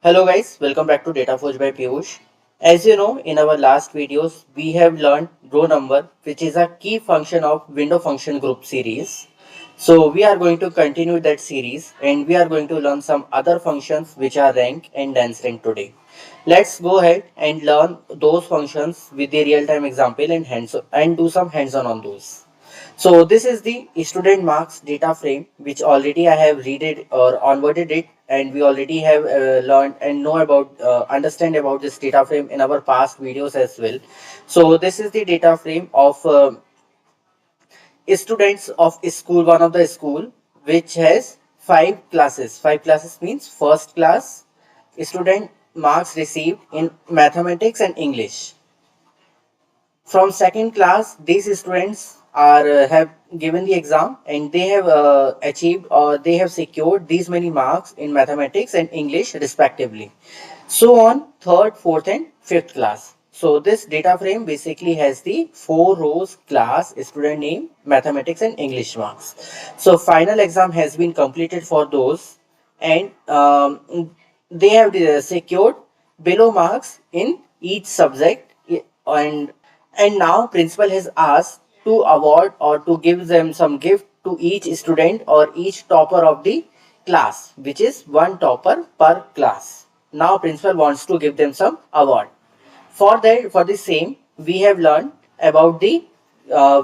Hello guys, welcome back to Data Forge by Piyush. As you know, in our last videos, we have learned row number, which is a key function of window function group series. So we are going to continue that series and we are going to learn some other functions which are rank and dense rank today. Let's go ahead and learn those functions with the real-time example and do some hands-on on those. So this is the student marks data frame which already I have read it or onboarded it, and we already have learned and know about understand about this data frame in our past videos as well. So this is the data frame of students of school, one of the school which has five classes means first class student marks received in mathematics and English. From second class, these students are have given the exam and they have achieved or they have secured these many marks in mathematics and English respectively. So on third, fourth and fifth class. So this data frame basically has the four rows: class, student name, mathematics and English marks. So final exam has been completed for those, and they have secured below marks in each subject, and now principal has asked to award or to give them some gift to each student or each topper of the class, which is one topper per class. Now principal wants to give them some award. For that, for the same, we have learned about the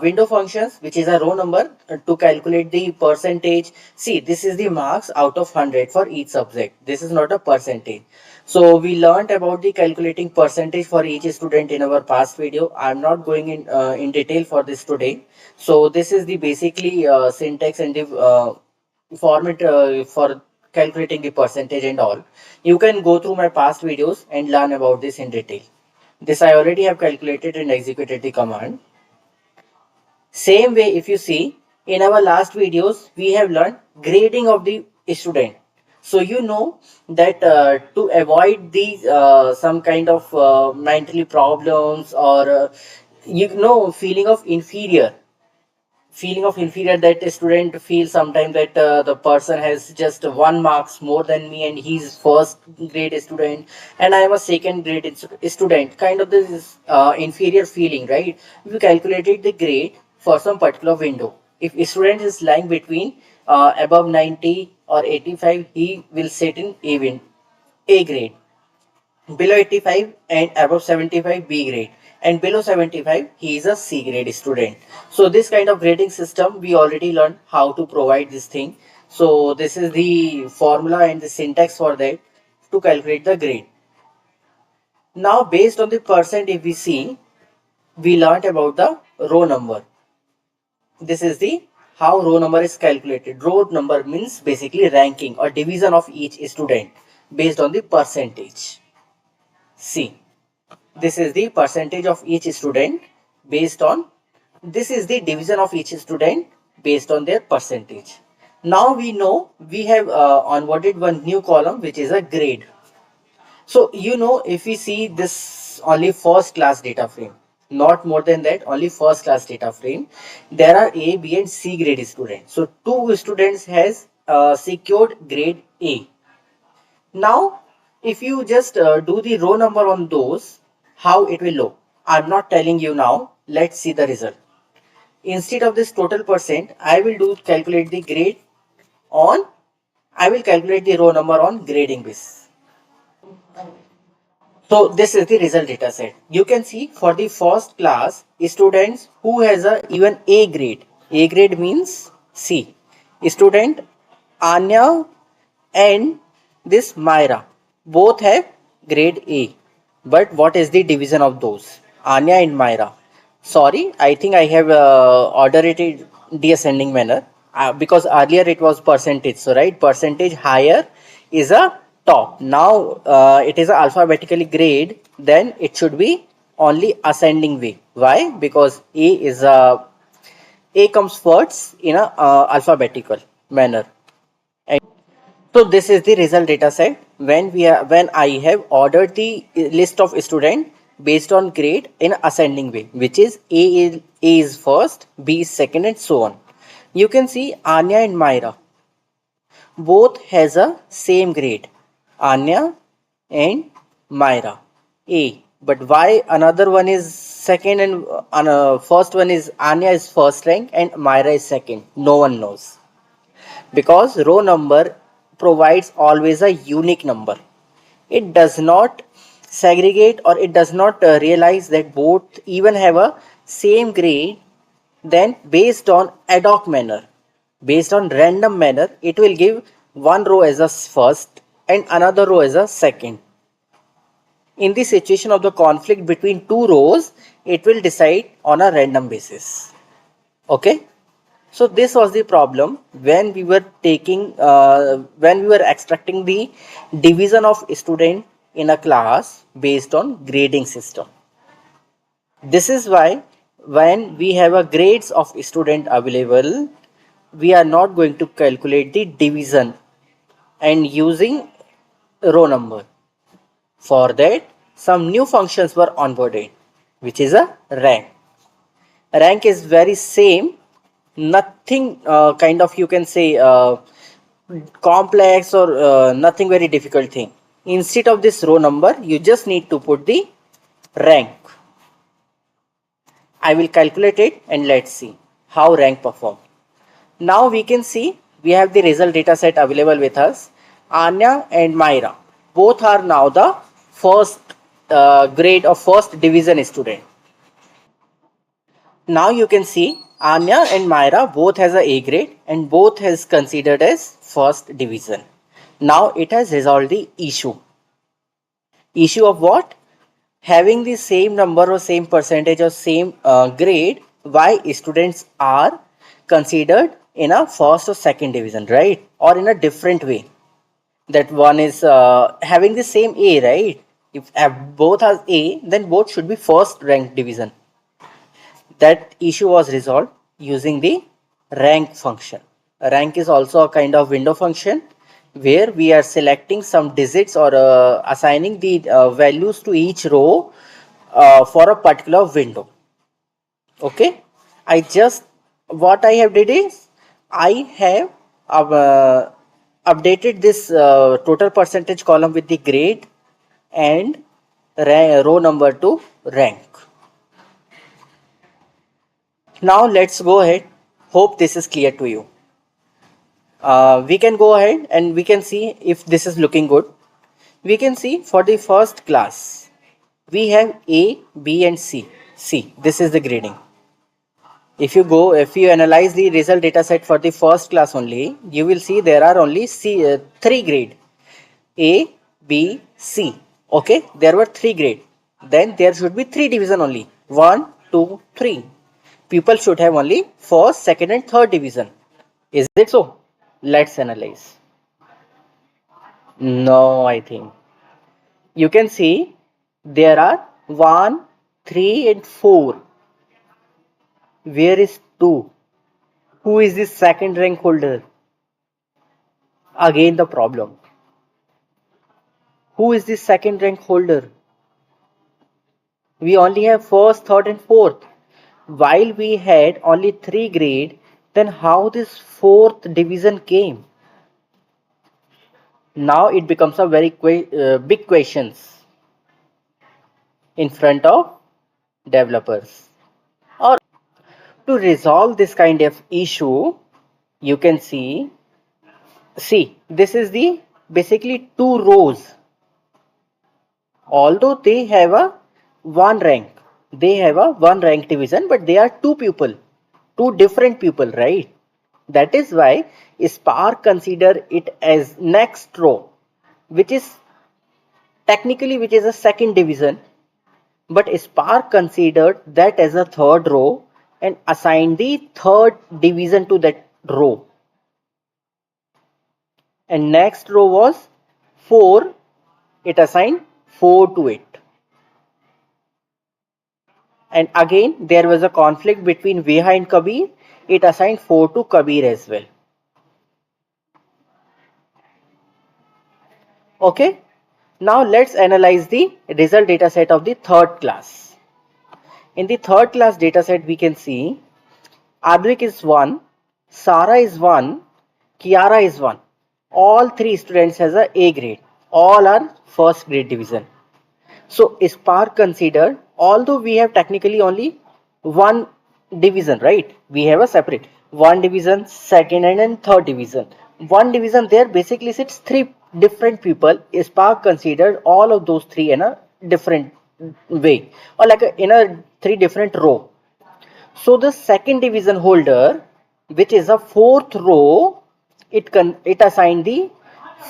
window functions, which is a row number to calculate the percentage. See, this is the marks out of 100 for each subject. This is not a percentage. So we learned about the calculating percentage for each student in our past video. I'm not going in detail for this today. So this is the basically syntax and the format for calculating the percentage and all. You can go through my past videos and learn about this in detail. This I already have calculated and executed the command. Same way, if you see, in our last videos, we have learned grading of the student. So you know that to avoid these some kind of mentally problems or feeling of inferior that a student feels sometimes that the person has just one marks more than me and he's first grade student and I am a second grade student, kind of this inferior feeling, right? We calculated the grade for some particular window. If a student is lying between above 90 or 85, he will sit in A grade. Below 85 and above 75, B grade, and below 75 he is a C grade student. So this kind of grading system we already learned how to provide this thing. So this is the formula and the syntax for that to calculate the grade. Now based on the percent, if we see, we learned about the row number. This is the how row number is calculated. Row number means basically ranking or division of each student based on the percentage. See, this is the percentage of each student based on, this is the division of each student based on their percentage. Now we know we have onboarded one new column which is a grade. So if we see this only first class data frame, not more than that, only first class data frame, there are A, B and C grade students. So two students has secured grade A. Now, if you just do the row number on those, how it will look? I'm not telling you now. Let's see the result. Instead of this total percent, I will do calculate the grade on, I will calculate the row number on grading base. So this is the result data set. You can see for the first class students who has a even A grade. A grade means C. Student Anya and this Myra both have grade A. But what is the division of those? Anya and Myra. Sorry, I think I have ordered it in descending manner because earlier it was percentage. So right, percentage higher is a top. Now it is a alphabetically grade. Then it should be only ascending way. Why? Because A comes first in a alphabetical manner. So this is the result data set when I have ordered the list of student based on grade in ascending way, which is A is first, B is second, and so on. You can see Anya and Myra both has a same grade. Anya and Myra A. But why another one is second and first one is Anya is first rank and Myra is second? No one knows. Because row number provides always a unique number. It does not segregate or it does not realize that both even have a same grade. Then based on ad hoc manner, based on random manner, it will give one row as a first and another row as a second. In the situation of the conflict between two rows, it will decide on a random basis. Okay. So this was the problem when we were when we were extracting the division of student in a class based on grading system. This is why when we have a grades of student available, we are not going to calculate the division and using row number. For that, some new functions were onboarded, which is a rank. Rank is very same, nothing kind of you can say complex or nothing very difficult thing. Instead of this row number, you just need to put the rank. I will calculate it and let's see how rank perform. Now we can see we have the result data set available with us. Anya and Myra both are now the first grade or first division student. Now you can see Anya and Myra both has a A grade and both has considered as first division. Now it has resolved the issue. Issue of what? Having the same number or same percentage or same grade, why students are considered in a first or second division, right? Or in a different way. That one is having the same A, right? If both are A, then both should be first ranked division. That issue was resolved using the rank function. Rank is also a kind of window function where we are selecting some digits or assigning the values to each row for a particular window. Okay, I just what I have did is I have updated this total percentage column with the grade and row number to rank. Now let's go ahead. Hope this is clear to you. We can go ahead and we can see if this is looking good. We can see for the first class, we have A, B and C. See, this is the grading. If you analyze the result data set for the first class only, you will see there are only three grade. A, B, C. Okay, there were three grade. Then there should be three division only. 1, 2, 3. People should have only first, second and third division. Is it so? Let's analyze. No, I think. You can see there are 1, 3 and 4. Where is 2? Who is the second rank holder? Again the problem. Who is the second rank holder? We only have first, third and fourth. While we had only 3 grade, then how this fourth division came? Now it becomes a very big questions in front of developers. Or to resolve this kind of issue, you can see this is the basically two rows. Although they have a one rank, they have a one rank division, but they are two different people, right? That is why Spark consider it as next row, which is technically which is a second division, but Spark considered that as a third row and assigned the third division to that row. And next row was 4, it assigned 4 to it. And again there was a conflict between Veha and Kabir, it assigned 4 to Kabir as well. Okay, now let's analyze the result data set of the third class. In the third class data set we can see Advik is 1, Sara is 1, Kiara is 1. All three students has a A grade. all are first grade division. So Spark considered, although we have technically only one division, right? We have a separate one division, second and third division. One division there basically sits three different people. Spark considered all of those three in a different way, or like in a three different row. So the second division holder, which is a fourth row, it assigned the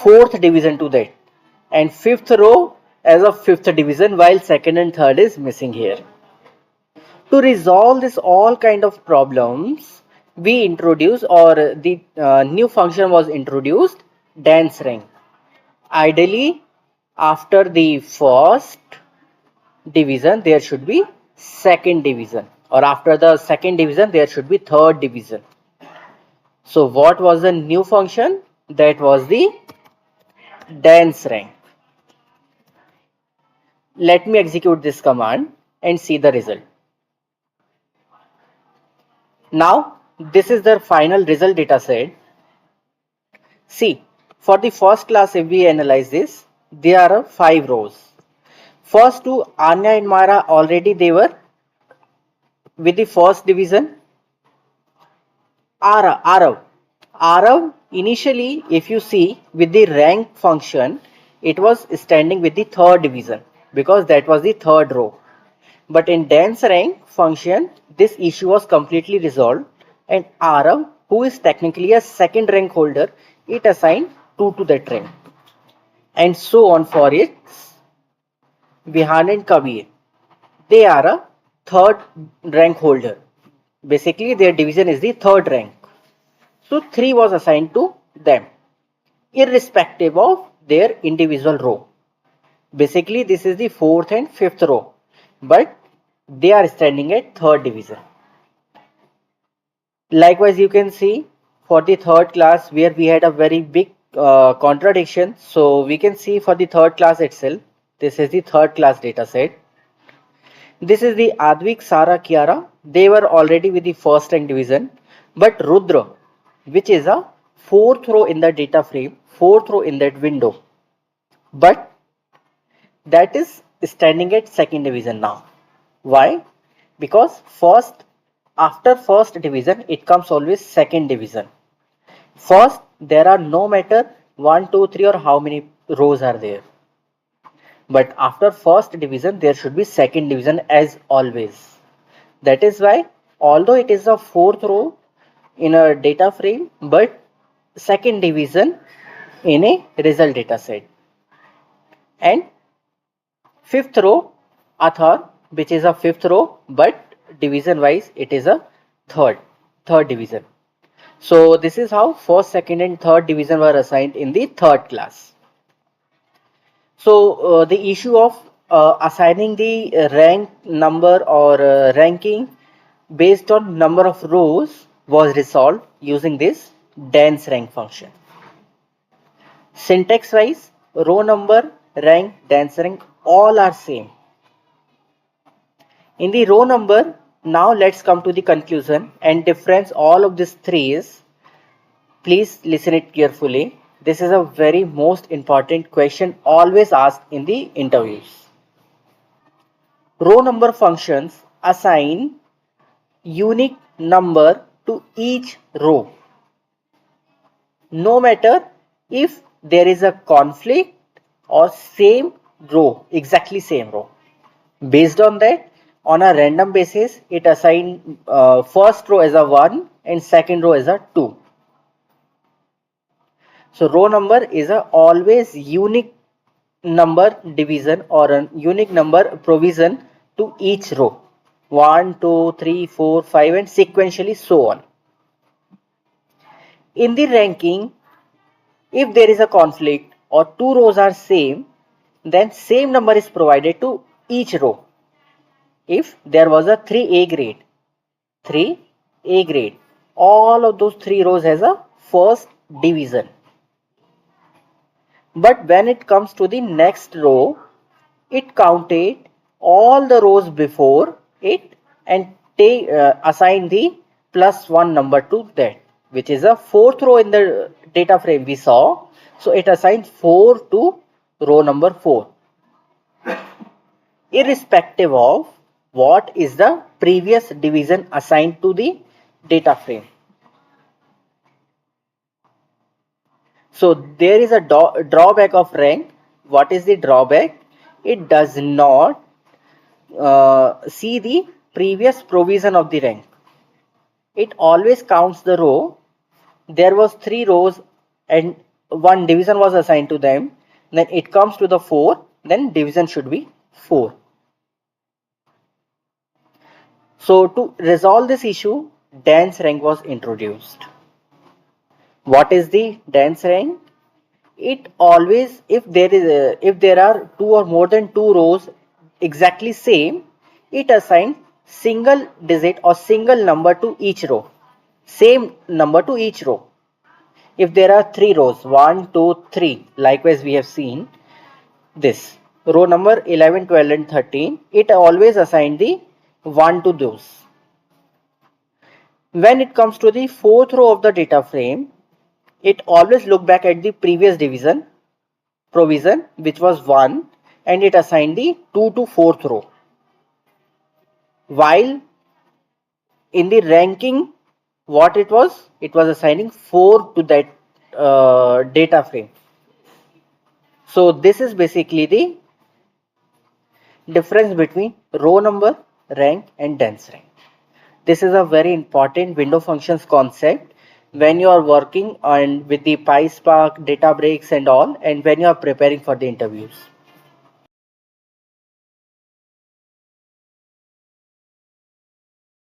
fourth division to that, and fifth row as a fifth division, while second and third is missing here. To resolve this all kind of problems, we introduced, or the new function was introduced, dense rank. Ideally, after the first division there should be second division, or after the second division there should be third division. So what was the new function? That was the dense rank. Let me execute this command and see the result. Now this is the final result data set. See, for the first class, if we analyze this, there are 5 rows. First two, Anya and Mara, already they were with the first division. Arav, initially, if you see with the rank function, it was standing with the third division because that was the third row. But in dense rank function, this issue was completely resolved, and Arav, who is technically a second rank holder, it assigned 2 to that rank. And so on for its Vihan and Kabir. They are a third rank holder. Basically, their division is the third rank. So 3 was assigned to them, irrespective of their individual row. Basically, this is the fourth and fifth row, but they are standing at third division. Likewise, you can see for the third class where we had a very big contradiction. So we can see for the third class itself, this is the third class data set. This is the Advik, Sara, Kiara. They were already with the first rank division, but Rudra, which is a fourth row in the data frame, fourth row in that window, but that is standing at second division now. Why? Because after first division it comes always second division. First there are no matter 1, 2, 3 or how many rows are there, but after first division there should be second division as always. That is why, although it is a fourth row in a data frame, but second division in a result data set, and fifth row Athar, which is a fifth row, but division wise it is a third division. So this is how first, second and third division were assigned in the third class. So the issue of assigning the rank number or ranking based on number of rows was resolved using this dense rank function. Syntax wise, row number, rank, dense rank, all are same. In the row number, now let's come to the conclusion and difference all of these three is, please listen it carefully. This is a very most important question always asked in the interviews. Row number functions assign unique number to each row, no matter if there is a conflict or same row, exactly same row. Based on that, on a random basis, it assigns first row as a 1 and second row as a 2. So row number is a always unique number division or a unique number provision to each row. 1, 2, 3, 4, 5 and sequentially so on. In the ranking, if there is a conflict or two rows are same, then same number is provided to each row. If there was a 3A grade, all of those 3 rows has a first division. But when it comes to the next row, it counted all the rows before it and assign the +1 number to that, which is a fourth row in the data frame we saw. So it assigned 4 to row number 4, irrespective of what is the previous division assigned to the data frame. So there is a drawback of rank. What is the drawback? It does not see the previous provision of the rank. It always counts the row. There was 3 rows and one division was assigned to them. Then it comes to the 4. Then division should be 4. So to resolve this issue, dense rank was introduced. What is the dense rank? It always, if there are 2 or more than 2 rows exactly same, it assigns single digit or single number to each row, same number to each row. If there are 3 rows, 1 2 3, likewise we have seen this row number 11 12 and 13, it always assign the 1 to those. When it comes to the 4th row of the data frame, it always look back at the previous division provision, which was 1, and it assigned the 2 to 4th row, while in the ranking what it was assigning 4 to that data frame. So this is basically the difference between row number, rank and dense rank. This is a very important window functions concept when you are working on with the PySpark, Databricks and all, and when you are preparing for the interviews.